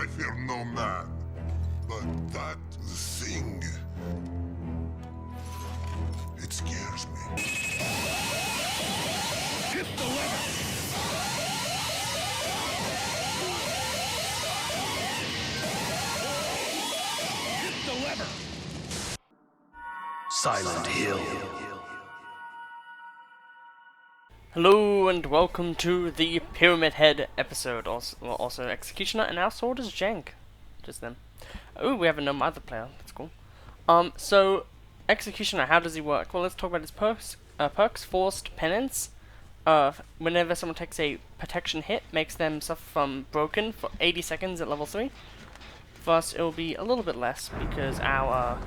I fear no man. But that thing... it scares me. Hit the lever! Hit the lever! Silent Hill. Hello and welcome to the Pyramid Head episode, also Executioner, and our sword is Jank. Just them. Oh, we have a no other player, that's cool. So, Executioner, how does he work? Well, let's talk about his perks. Forced Penance. Whenever someone takes a protection hit, makes them suffer from broken for 80 seconds at level 3. For us, it will be a little bit less, because our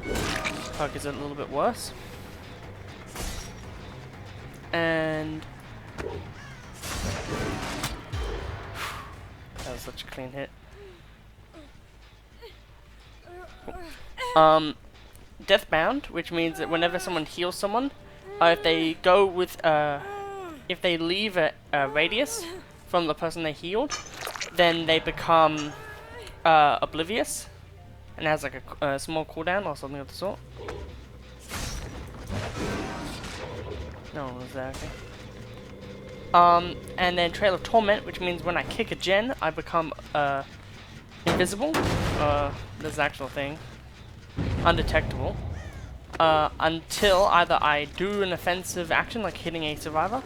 perk is a little bit worse. And... that was such a clean hit. Deathbound, which means that whenever someone heals someone, if they go with, if they leave a radius from the person they healed, then they become oblivious, and it has like a small cooldown or something of the sort. No one was there, okay. And then Trail of Torment, which means when I kick a gen, I become invisible. There's an actual thing. Undetectable. Until either I do an offensive action, like hitting a survivor,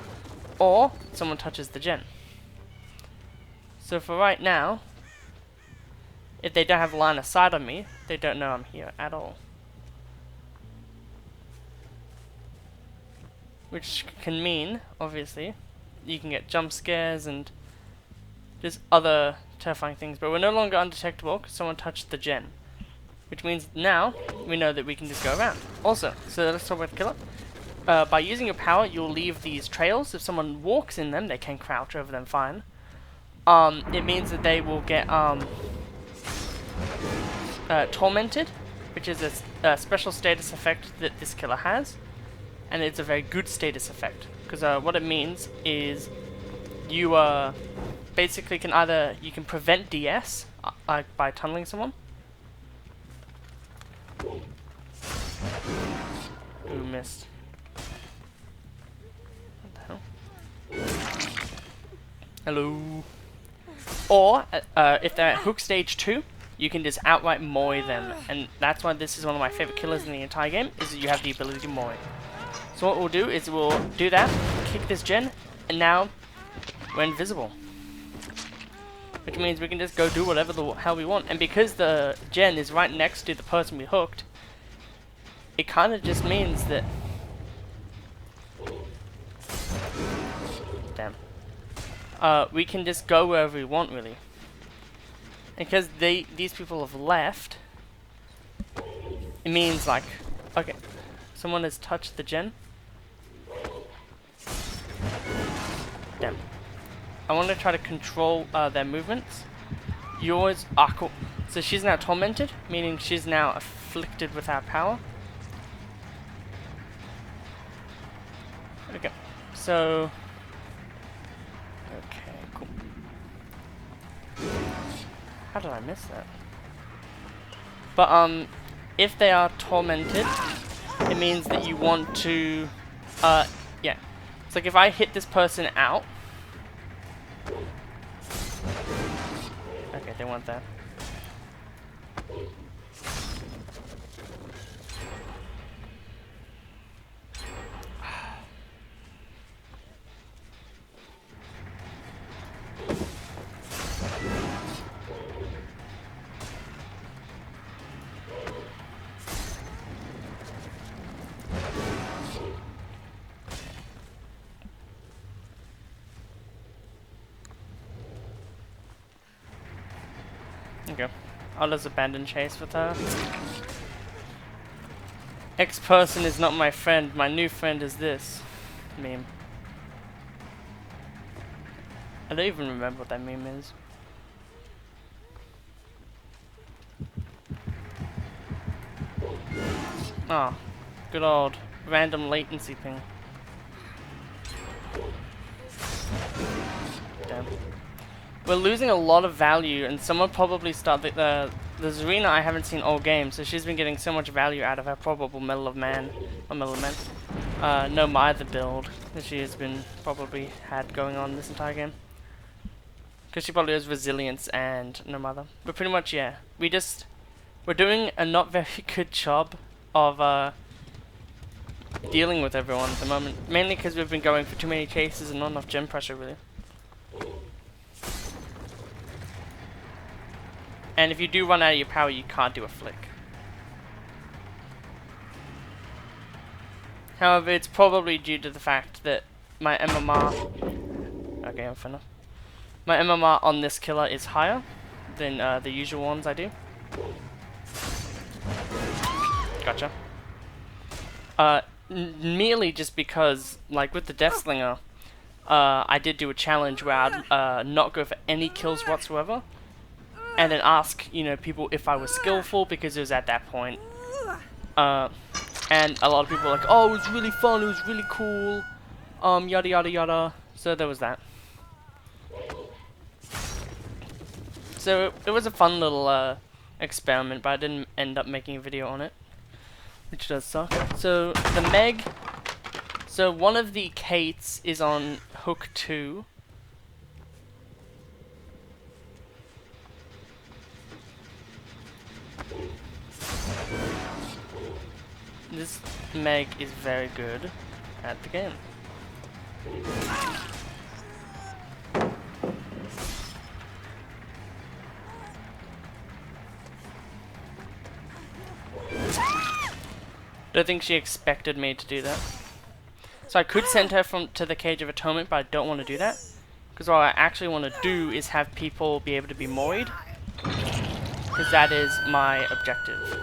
or someone touches the gen. So for right now, if they don't have line of sight on me, they don't know I'm here at all. Which can mean, obviously, you can get jump scares and just other terrifying things, but we're no longer undetectable because someone touched the gen. Which means now, we know that we can just go around. Also, so let's talk about the killer. By using your power, you'll leave these trails. If someone walks in them, they can crouch over them fine. It means that they will get tormented, which is a special status effect that this killer has. And it's a very good status effect. Because what it means is you basically can either, you can prevent DS by tunneling someone. Ooh, missed. What the hell? Hello. Or, if they're at hook stage 2, you can just outright moy them. And that's why this is one of my favorite killers in the entire game, is that you have the ability to moy. So what we'll do is we'll do that, kick this gen, and now we're invisible. Which means we can just go do whatever the hell we want. And because the gen is right next to the person we hooked, it kind of just means that... damn. We can just go wherever we want, really. And because these people have left, it means like... okay, someone has touched the gen. Damn. I want to try to control their movements. Yours are cool. So she's now tormented, meaning she's now afflicted with our power. Okay. So. Okay, cool. How did I miss that? But if they are tormented, it means that you want to yeah. It's like if I hit this person out. Okay, they want that. Okay. I'll just abandon chase with her. X person is not my friend. My new friend is this meme. I don't even remember what that meme is. Ah, good old random latency ping. Damn. we're losing a lot of value, and someone probably started the Zarina. I haven't seen all game, so she's been getting so much value out of her probable Medal of Man, or Medal of Men. No Mither build that she has been probably had going on this entire game. Because she probably has resilience and no mother. But pretty much, yeah. We're doing a not very good job of dealing with everyone at the moment. Mainly because we've been going for too many chases and not enough gem pressure, really. And if you do run out of your power, you can't do a flick. However, it's probably due to the fact that my MMR... Okay, I'm enough. My MMR on this killer is higher than the usual ones I do. Gotcha. Merely just because, like with the Deathslinger, I did do a challenge where I'd not go for any kills whatsoever, and then ask, you know, people if I was skillful, because it was at that point. And a lot of people were like, oh, it was really fun, it was really cool, yada yada yada. So there was that. So it was a fun little experiment, but I didn't end up making a video on it, which does suck. So the Meg, so one of the Kates is on hook 2. This Meg is very good at the game. Don't think she expected me to do that. So I could send her to the Cage of Atonement, but I don't want to do that. Because what I actually want to do is have people be able to be moied. Because that is my objective.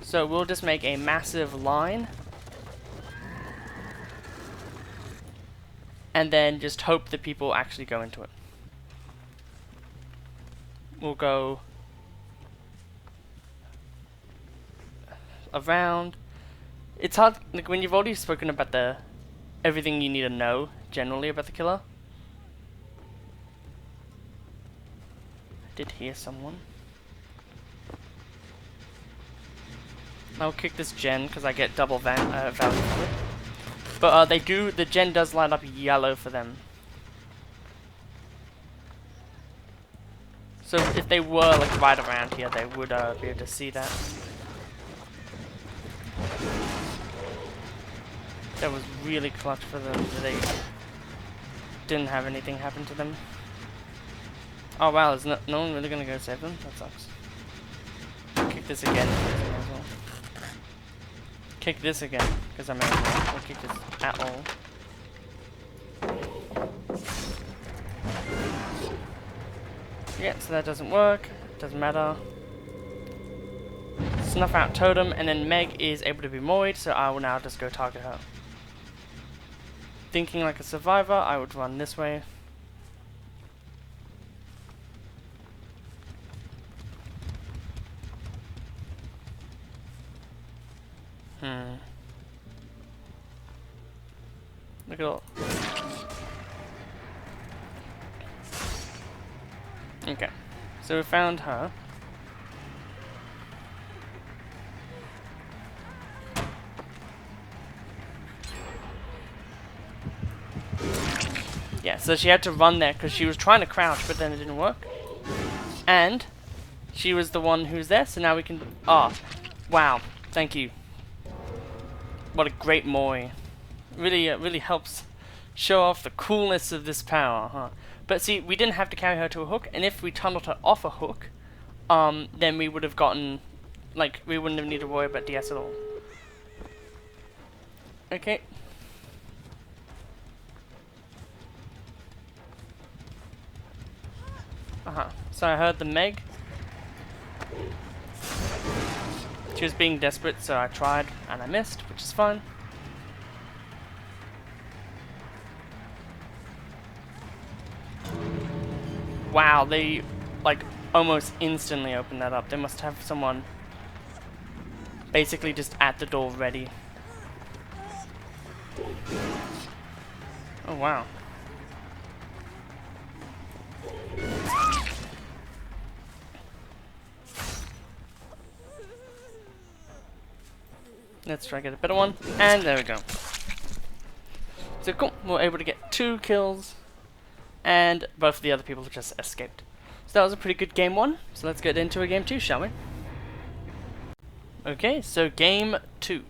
So we'll just make a massive line. And then just hope that people actually go into it. We'll go around. It's hard, like when you've already spoken about everything you need to know generally about the killer. I did hear someone. I'll kick this gen because I get double value for it. But the gen does light up yellow for them. So if they were like right around here, they would be able to see that. That was really clutch for them. They didn't have anything happen to them. Oh wow, is no one really gonna go save them? That sucks. Kick this again. Kick this again, because I may as well. Don't kick this at all. Yeah, so that doesn't work. Doesn't matter. Snuff out Totem, and then Meg is able to be moied, so I will now just go target her. Thinking like a survivor, I would run this way. Look at all. Okay, so we found her. Yeah, so she had to run there because she was trying to crouch, but then it didn't work. And she was the one who's there, so now we can... Oh, wow, thank you. What a great Moi. Really, really helps show off the coolness of this power, huh? But see, we didn't have to carry her to a hook, and if we tunneled her off a hook, then we would have gotten... Like, we wouldn't have needed to worry about DS at all. Okay. So I heard the Meg. She was being desperate, so I tried, and I missed, which is fine. Wow, they, like, almost instantly opened that up. They must have someone basically just at the door ready. Oh, wow. Let's try to get a better one. And there we go. So cool, we're able to get 2 kills. And both of the other people just escaped. So that was a pretty good game 1. So let's get into a game 2, shall we? Okay, so game 2.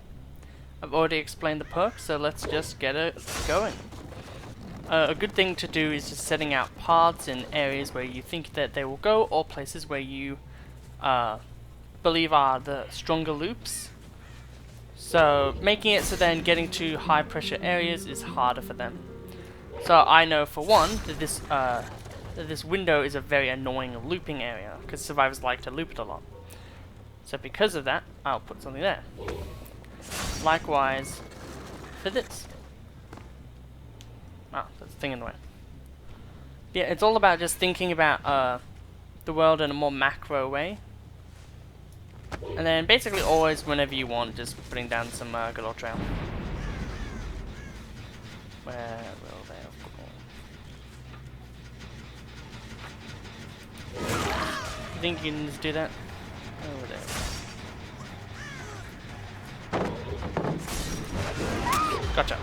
I've already explained the perks, so let's just get it going. A good thing to do is just setting out paths in areas where you think that they will go, or places where you believe are the stronger loops. So making it so then getting to high pressure areas is harder for them. So I know for one that this window is a very annoying looping area, because survivors like to loop it a lot. So because of that, I'll put something there. Likewise for this. Oh, there's a thing in the way. Yeah, it's all about just thinking about the world in a more macro way. And then basically always, whenever you want, just putting down some good old trail. Where will they go? You think you can just do that? Over there. Gotcha.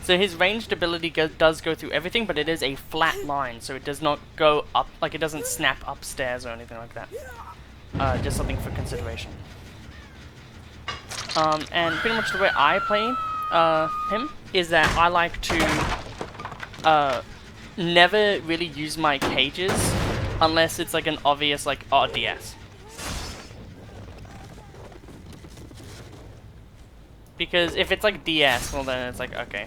So his ranged ability does go through everything, but it is a flat line, so it does not go up, like it doesn't snap upstairs or anything like that. Just something for consideration. And pretty much the way I play him is that I like to never really use my cages unless it's like an obvious like DS. Because if it's like DS, well then it's like okay.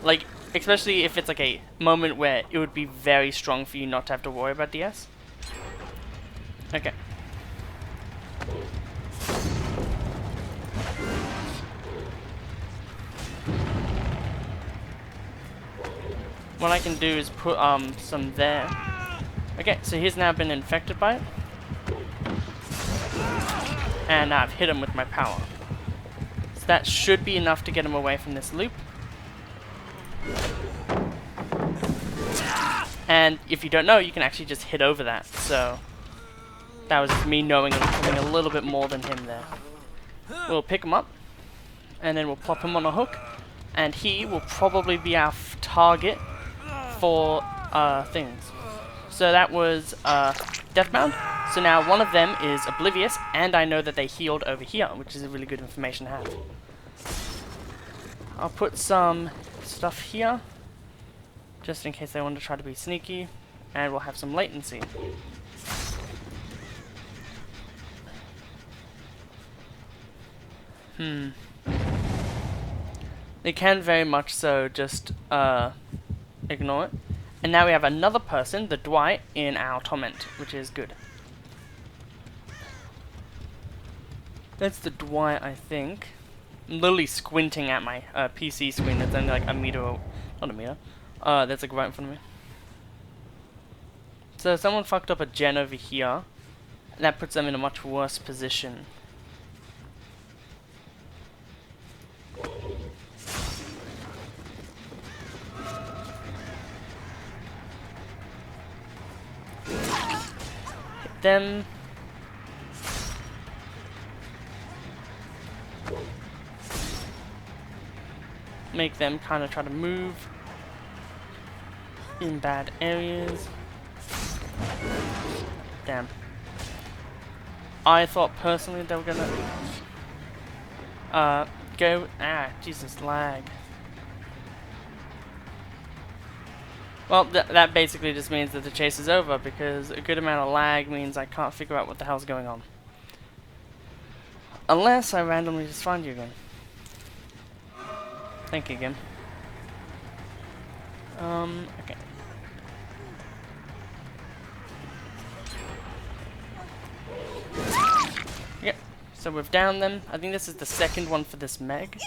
Like especially if it's like a moment where it would be very strong for you not to have to worry about DS. Okay. What I can do is put some there. Okay, so he's now been infected by it. And I've hit him with my power. So that should be enough to get him away from this loop. And if you don't know, you can actually just hit over that. So that was me knowing and becoming a little bit more than him there. We'll pick him up, and then we'll plop him on a hook, and he will probably be our target for things. So that was Deathbound. So now one of them is Oblivious, and I know that they healed over here, which is a really good information to have. I'll put some stuff here, just in case they want to try to be sneaky, and we'll have some latency. They can very much so just ignore it. And now we have another person, the Dwight, in our torment, which is good. That's the Dwight, I think. I'm literally squinting at my PC screen that's only like a meter, not a meter, that's like right in front of me. So someone fucked up a gen over here, and that puts them in a much worse position. Hit them. Make them kind of try to move in bad areas. Damn. I thought personally they were gonna go. Jesus, lag. Well, that basically just means that the chase is over, because a good amount of lag means I can't figure out what the hell's going on. Unless I randomly just find you again. Thank you again. Okay. Yep, so we've downed them. I think this is the second one for this Meg.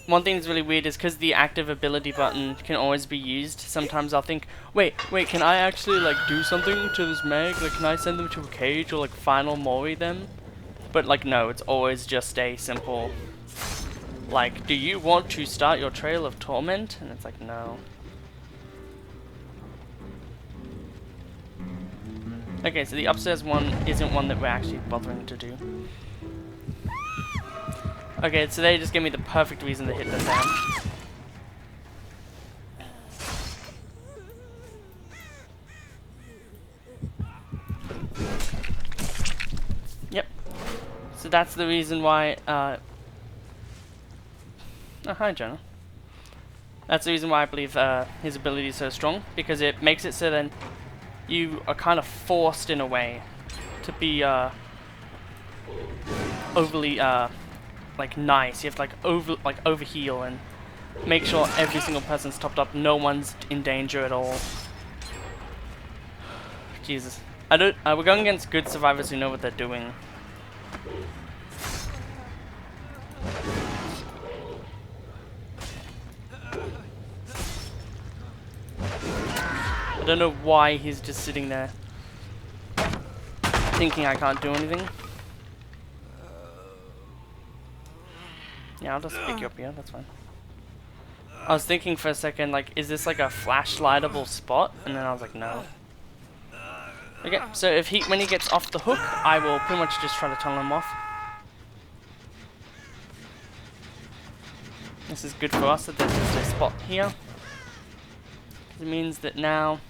One thing that's really weird is because the active ability button can always be used, sometimes I'll think, wait, can I actually like do something to this Meg? Like, can I send them to a cage or like final mori them? But like, no, it's always just a simple, like, do you want to start your trail of torment? And it's like, no. Okay, so the upstairs one isn't one that we're actually bothering to do. Okay, so they just give me the perfect reason to hit them down. Yep. So that's the reason why, oh, hi, Jonah. That's the reason why I believe his ability is so strong, because it makes it so then you are kind of forced in a way to be overly like nice. You have to like overheal and make sure every single person's topped up. No one's in danger at all. Jesus, I don't. We're going against good survivors who know what they're doing. I don't know why he's just sitting there thinking I can't do anything. Yeah, I'll just pick you up here, that's fine. I was thinking for a second, like, is this like a flashlightable spot? And then I was like, no. Okay, so if when he gets off the hook, I will pretty much just try to tunnel him off. This is good for us that there's just a spot here. It means that now...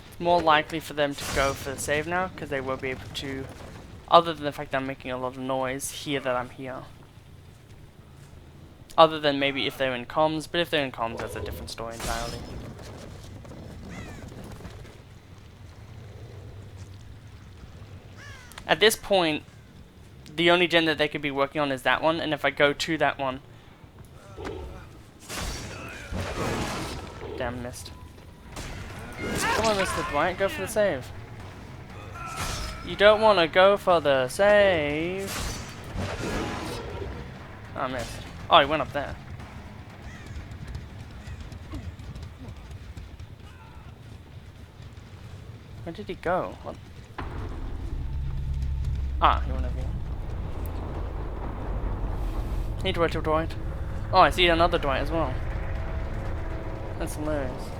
It's more likely for them to go for the save now, because they won't be able to, other than the fact that I'm making a lot of noise, hear that I'm here. Other than maybe if they're in comms, but if they're in comms, that's a different story entirely. At this point, the only gen that they could be working on is that one, and if I go to that one... Damn, missed. Come on, Mr. Dwight, go for the save. You don't want to go for the save. Oh, I missed. Oh, he went up there. Where did he go? What? Ah, he went over here. Hey, Dwight. Oh, I see another Dwight as well. That's hilarious.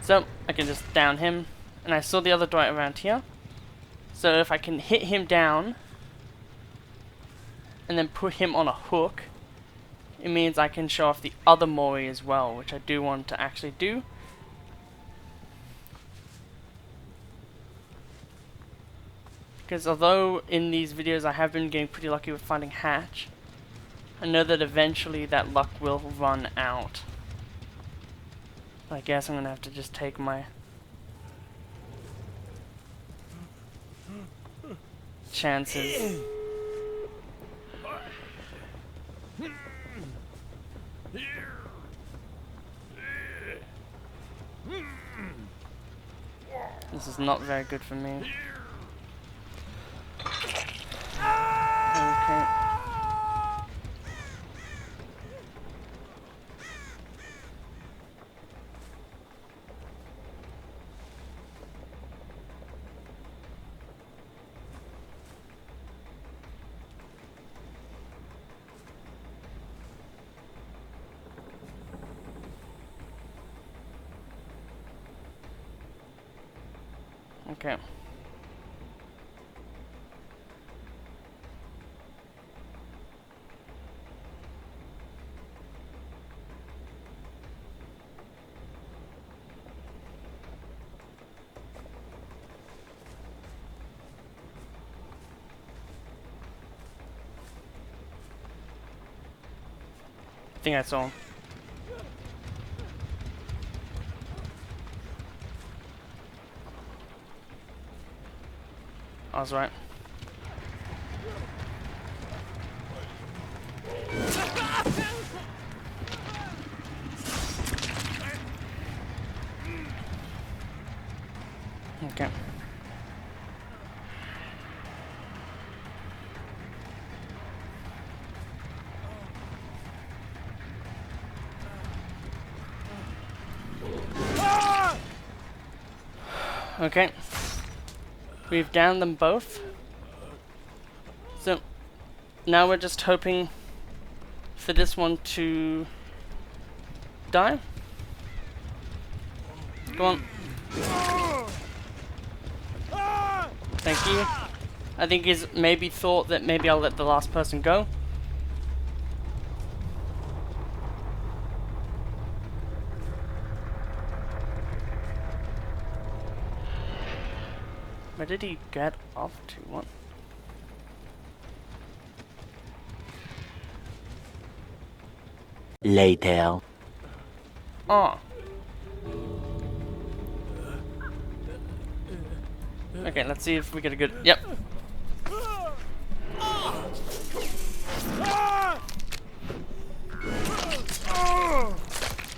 So, I can just down him. And I saw the other Dwight around here. So if I can hit him down, and then put him on a hook, it means I can show off the other Mori as well, which I do want to actually do. Because although in these videos I have been getting pretty lucky with finding Hatch, I know that eventually that luck will run out. I guess I'm going to have to just take my chances. This is not very good for me. Okay. Okay. I think I saw him. I was right. Okay. Okay. We've downed them both. So now we're just hoping for this one to die. Go on. Thank you. I think he's maybe thought that maybe I'll let the last person go. Where did he get off to? What? Later. Oh. Okay, let's see if we get a good... Yep.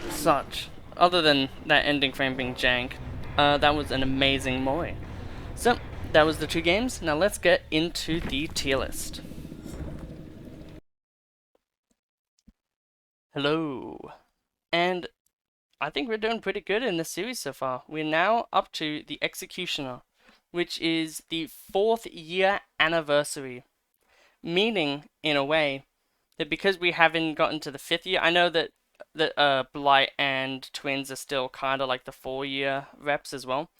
Such. Other than that ending frame being jank, that was an amazing Moi. So, that was the 2 games. Now let's get into the tier list. Hello. And I think we're doing pretty good in this series so far. We're now up to the Executioner, which is the 4th year anniversary. Meaning, in a way, that because we haven't gotten to the 5th year, I know that Blight and Twins are still kind of like the 4-year reps as well.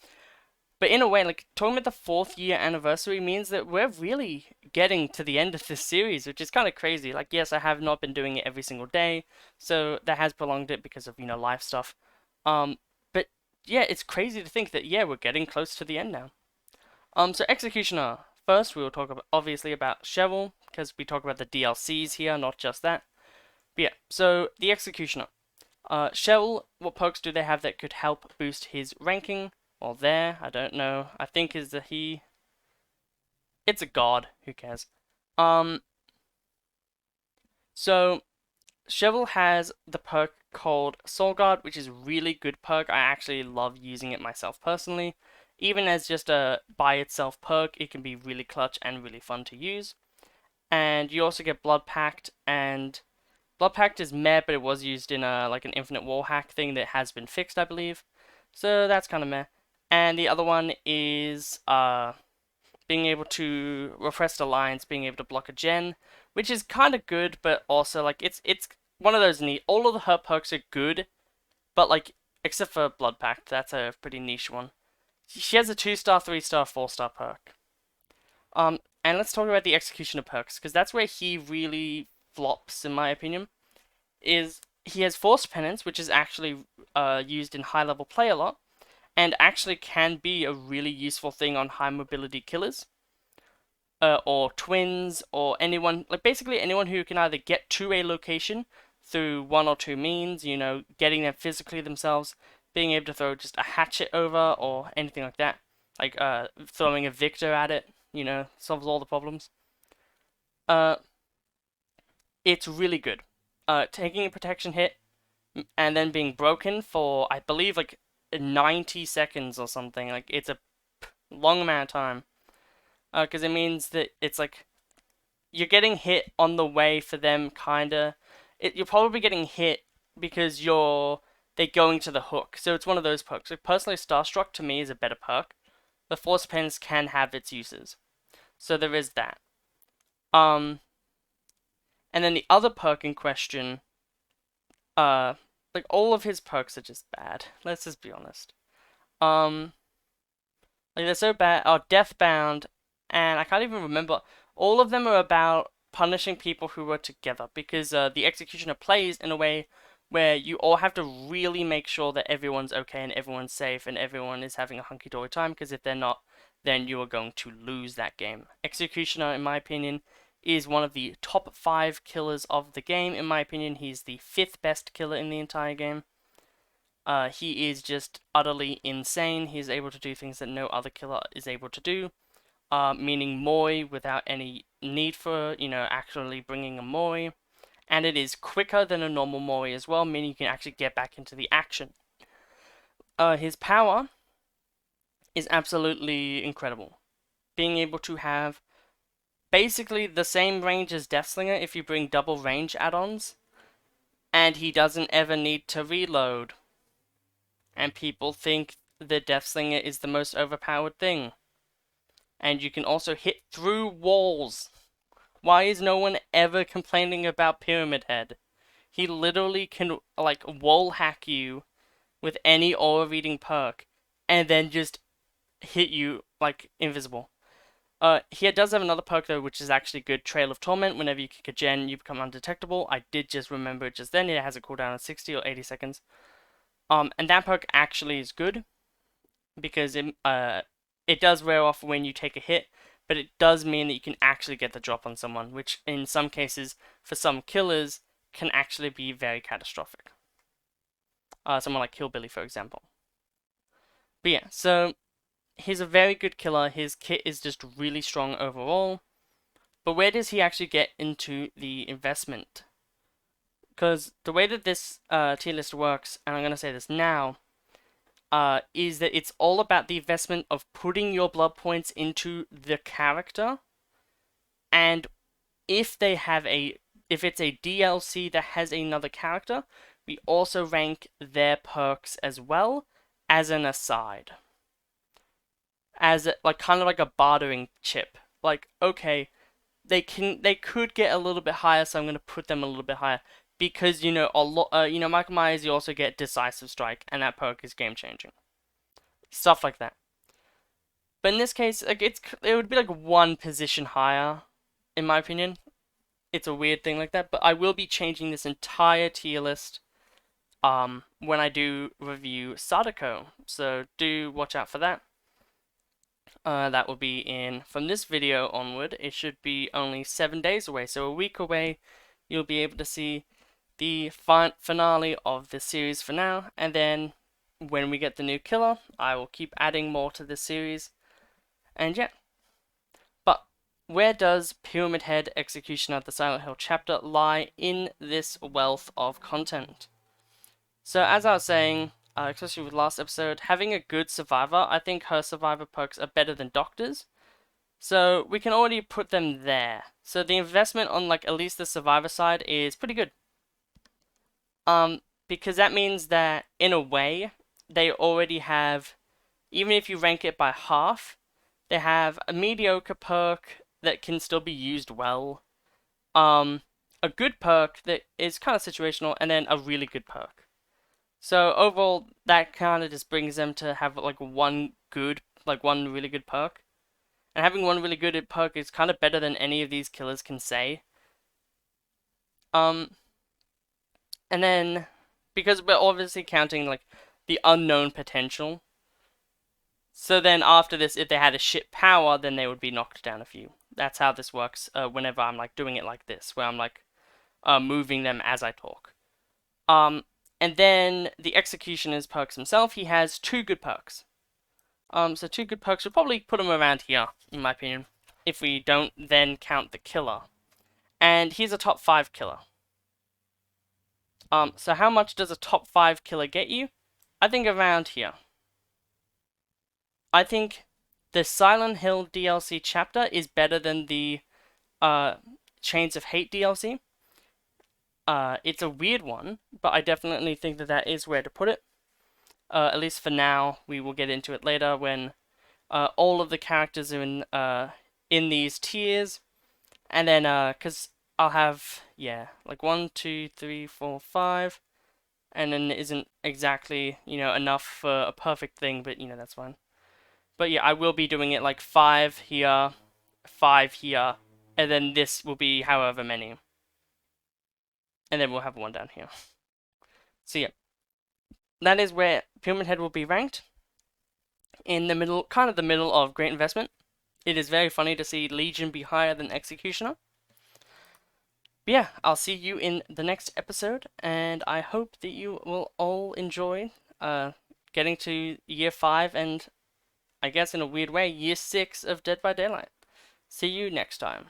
But in a way, like, talking about the 4th year anniversary means that we're really getting to the end of this series, which is kind of crazy. Like, yes, I have not been doing it every single day, so that has prolonged it because of, life stuff. But yeah, it's crazy to think that, yeah, we're getting close to the end now. So Executioner. First, we will talk obviously about Hsve, because we talk about the DLCs here, not just that. But yeah, so the Executioner. Hsve, what perks do they have that could help boost his ranking? Or there, I don't know. I think is that he... It's a god, who cares? So, Hsve has the perk called Soul Guard, which is a really good perk. I actually love using it myself personally. Even as just a by itself perk, it can be really clutch and really fun to use. And you also get Blood Pact, and Blood Pact is meh, but it was used in like an Infinite Wall hack thing that has been fixed, I believe. So that's kind of meh. And the other one is being able to refresh the lines, being able to block a gen, which is kind of good, but also like it's one of those neat. All of her perks are good, but like except for Blood Pact, that's a pretty niche one. She has a 2-star, 3-star, 4-star perk. And let's talk about the Executioner perks, because that's where he really flops, in my opinion. Is he has Forced Penance, which is actually used in high-level play a lot, and actually can be a really useful thing on high-mobility killers, or twins, or anyone, like basically anyone who can either get to a location through 1 or 2 means, getting them physically themselves, being able to throw just a hatchet over, or anything like that, like throwing a Victor at it, solves all the problems. It's really good. Taking a protection hit and then being broken for, I believe, like 90 seconds or something. Like, it's a long amount of time. Because it means that it's like you're getting hit on the way for them, kinda. You're probably getting hit because they're going to the hook. So it's one of those perks. Like, personally, Starstruck to me is a better perk. The Force Pens can have its uses. So there is that. And then the other perk in question, like all of his perks are just bad. Let's just be honest. Like they're so bad. Oh, Deathbound, and I can't even remember. All of them are about punishing people who were together, because the Executioner plays in a way where you all have to really make sure that everyone's okay and everyone's safe and everyone is having a hunky-dory time, because if they're not, then you are going to lose that game. Executioner, in my opinion, is one of the top 5 killers of the game. In my opinion, he's the 5th best killer in the entire game. He is just utterly insane. He's able to do things that no other killer is able to do. Meaning Moi without any need for, actually bringing a Moi. And it is quicker than a normal Moi as well, meaning you can actually get back into the action. His power is absolutely incredible. Being able to have basically the same range as Deathslinger if you bring double range add-ons, and he doesn't ever need to reload. And people think the Deathslinger is the most overpowered thing. And you can also hit through walls Why is no one ever complaining about Pyramid Head? He literally can, like, wall hack you with any aura reading perk, and then just hit you, like, invisible. He does have another perk, though, which is actually good. Trail of Torment. Whenever you kick a gen, you become undetectable. I did just remember it just then. It has a cooldown of 60 or 80 seconds. And that perk actually is good, because it does wear off when you take a hit, but it does mean that you can actually get the drop on someone, which in some cases, for some killers, can actually be very catastrophic. Someone like Killbilly, for example. But yeah, so he's a very good killer. His kit is just really strong overall. But where does he actually get into the investment? Because the way that this tier list works, and I'm going to say this now, is that it's all about the investment of putting your blood points into the character, and if it's a DLC that has another character, we also rank their perks as well as an aside, as like kind of like a bartering chip. Like, okay, they could get a little bit higher, so I'm gonna put them a little bit higher because Michael Myers, you also get Decisive Strike, and that perk is game changing. Stuff like that. But in this case, like it would be like one position higher, in my opinion. It's a weird thing like that, but I will be changing this entire tier list when I do review Sadako, so do watch out for that. That will be from this video onward, it should be only 7 days away, so a week away, you'll be able to see the finale of the series for now, and then when we get the new killer, I will keep adding more to this series, and yeah. But where does Pyramid Head Execution of the Silent Hill chapter lie in this wealth of content? So as I was saying, especially with last episode, having a good survivor, I think her survivor perks are better than Doctor's. So we can already put them there. So the investment on like at least the survivor side is pretty good. Because that means that in a way, they already have, even if you rank it by half, they have a mediocre perk that can still be used well, a good perk that is kind of situational, and then a really good perk. So overall, that kind of just brings them to have like one really good perk. And having one really good perk is kind of better than any of these killers can say. And then, because we're obviously counting like the unknown potential. So then after this, if they had a shit power, then they would be knocked down a few. That's how this works whenever I'm like doing it like this, where I'm like moving them as I talk. And then the Executioner's perks himself, he has 2 good perks. So 2 good perks, we'll probably put him around here, in my opinion, if we don't then count the killer. And he's a top 5 killer. So how much does a top 5 killer get you? I think around here. I think the Silent Hill DLC chapter is better than the Chains of Hate DLC. It's a weird one, but I definitely think that is where to put it. At least for now. We will get into it later when all of the characters are in these tiers, and then because I'll have like 1, 2, 3, 4, 5, and then it isn't exactly enough for a perfect thing, but that's fine. But yeah, I will be doing it like 5 here, 5 here, and then this will be however many. And then we'll have 1 down here. So yeah, that is where Pyramid Head will be ranked. In the middle, kind of the middle of Great Investment. It is very funny to see Legion be higher than Executioner. But yeah, I'll see you in the next episode, and I hope that you will all enjoy getting to year 5 and, I guess in a weird way, year 6 of Dead by Daylight. See you next time.